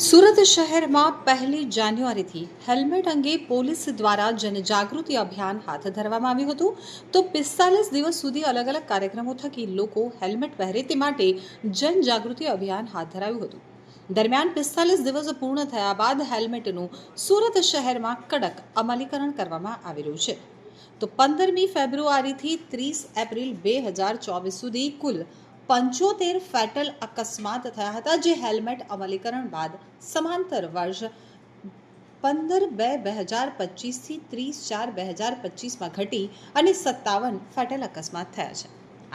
સુરત શહેરમાં 1 જાન્યુઆરીથી હેલ્મેટ અંગે પોલીસ દ્વારા જનજાગૃતિ અભિયાન હાથ ધરવામાં આવ્યું હતું. તો 45 દિવસ સુધી અલગ અલગ કાર્યક્રમો થકી લોકો હેલ્મેટ પહેરે તે માટે જનજાગૃતિ અભિયાન હાથ ધરાયું હતું. દરમિયાન 45 દિવસ પૂર્ણ થયા બાદ હેલ્મેટનું સુરત શહેરમાં કડક અમલીકરણ કરવામાં આવી રહ્યું છે. તો 15મી ફેબ્રુઆરીથી 30 એપ્રિલ 2024 સુધી કુલ 75 ફેટલ અકસ્માત થયા હતા, જે હેલ્મેટ અમલીકરણ બાદ સમાંતર વર્ષ 15/2/2025 થી 30/4/2025 ઘટી અને 57 ફેટલ અકસ્માત થયા છે.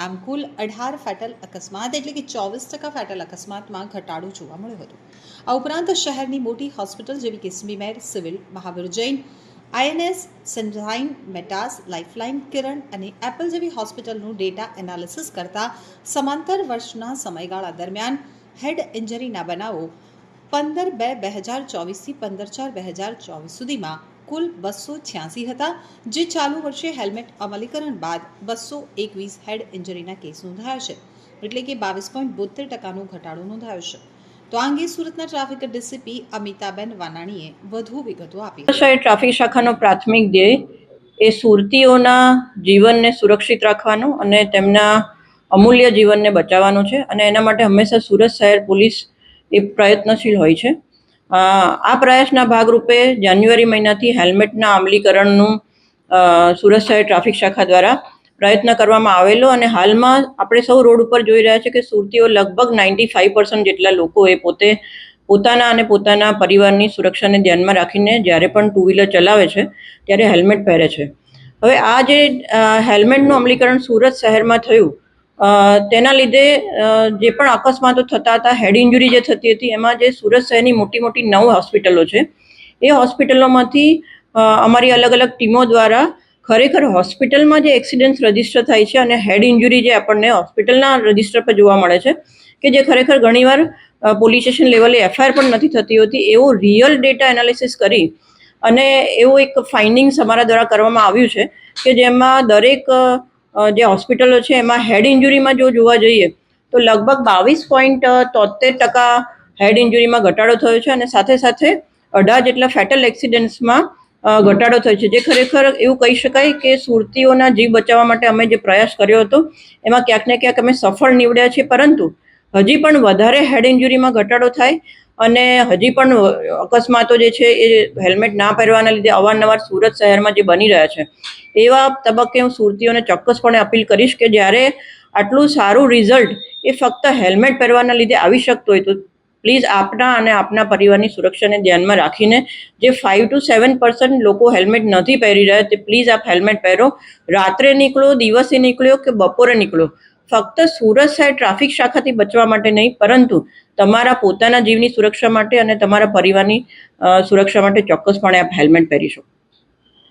આમ કુલ 18 ફેટલ અકસ્માત એટલે કે 24% ફેટલ અકસ્માતમાં ઘટાડો જોવા મળ્યો હતો. આ ઉપરાંત શહેરની મોટી હોસ્પિટલ જેવી કે SMIMER, civil, Mahavir Jain, INS, Sunshine, Metas, Lifeline, Kiran અને એપલ જેવી હોસ્પિટલનું ડેટા એનાલિસિસ કરતા સમાંતર વર્ષના સમયગાળા દરમિયાન હેડ ઇન્જરીના બનાવો 15/2/2024 થી 15/4/2024 સુધીમાં કુલ 286 હતા, જે ચાલુ વર્ષે હેલ્મેટ અમલીકરણ બાદ 221 હેડ ઇન્જરીના કેસ નોંધાયા છે, એટલે કે 22.72% ઘટાડો નોંધાયો છે. તો આ અંગે સુરતના ટ્રાફિક ડીસીપી અમિતાબેન વાનાણીએ વધુ વિગતો આપી. ટ્રાફિક શાખાનો પ્રાથમિક ધ્યેય એ સુરતીઓના જીવનને સુરક્ષિત રાખવાનો અને તેમના અમૂલ્ય જીવનને બચાવવાનો છે, અને એના માટે હંમેશા સુરત શહેર પોલીસ એ પ્રયત્નશીલ હોય છે. આ પ્રયાસના ભાગરૂપે જાન્યુઆરી મહિનાથી હેલ્મેટના અમલીકરણનું સુરત શહેર ટ્રાફિક શાખા દ્વારા પ્રયત્ન કરવામાં આવેલો, અને હાલમાં આપણે સૌ રોડ ઉપર જોઈ રહ્યા છે કે સુરતીઓ લગભગ 95% જેટલા લોકો એ પોતાના અને પોતાના પરિવારની સુરક્ષાને ધ્યાનમાં રાખીને જ્યારે પણ ટુ વ્હીલર ચલાવે છે ત્યારે હેલ્મેટ પહેરે છે. હવે આ જે હેલ્મેટનું અમલીકરણ સુરત શહેરમાં થયું, તેના લીધે જે પણ અકસ્માતો થતા હતા, હેડ ઇન્જરી જે થતી હતી, એમાં જે સુરત શહેરની મોટી મોટી 9 હોસ્પિટલો છે, એ હોસ્પિટલોમાંથી અમારી અલગ અલગ ટીમો દ્વારા ખરેખર હોસ્પિટલમાં જે એક્સિડન્ટ રજીસ્ટર થાય છે અને હેડ ઇન્જરી જે આપણને હોસ્પિટલના રજીસ્ટર પર જોવા મળે છે, કે જે ખરેખર ઘણીવાર પોલીસ સ્ટેશન લેવલે FIR પણ નથી થતી હોતી, એવો રિયલ ડેટા એનાલિસિસ કરી અને એવું એક ફાઇન્ડિંગ્સ અમારા દ્વારા કરવામાં આવ્યું છે કે જેમાં દરેક જે હોસ્પિટલો છે એમાં હેડ ઇન્જરીમાં જો જોવા જઈએ તો લગભગ 22.73% હેડ ઇન્જરીમાં ઘટાડો થયો છે, અને સાથે સાથે 18 જેટલા ફેટલ એક્સિડન્ટ્સમાં ઘટાડો થયો છે, જે ખરેખર એવું કહી શકાય કે સુરતીઓના જીવ બચાવવા માટે અમે જે પ્રયાસ કર્યો હતો એમાં ક્યાંક ને ક્યાંક અમે સફળ નીવડ્યા છીએ. પરંતુ હજી પણ વધારે હેડ ઇન્જરીમાં ઘટાડો થાય અને હજી પણ અકસ્માતો જે છે એ હેલ્મેટ ના પહેરવાના લીધે અવારનવાર સુરત શહેરમાં જે બની રહ્યા છે, એવા તબક્કે હું સુરતીઓને ચોક્કસપણે અપીલ કરીશ કે જ્યારે આટલું સારું રિઝલ્ટ એ ફક્ત હેલ્મેટ પહેરવાના લીધે આવી શકતું હોય તો પ્લીઝ આપના અને આપના પરિવારની સુરક્ષાને ધ્યાનમાં રાખીને જે 5 to 7% લોકો હેલ્મેટ નથી પહેરી રહ્યા, તે પ્લીઝ આપ હેલ્મેટ પહેરો. રાત્રે નીકળો, દિવસે નીકળ્યો કે બપોરે નીકળો, ફક્ત સુરત શહેર ટ્રાફિક શાખાથી બચવા માટે નહીં, પરંતુ તમારા પોતાના જીવની સુરક્ષા માટે અને તમારા પરિવારની સુરક્ષા માટે ચોક્કસપણે આપ હેલ્મેટ પહેરી શકો.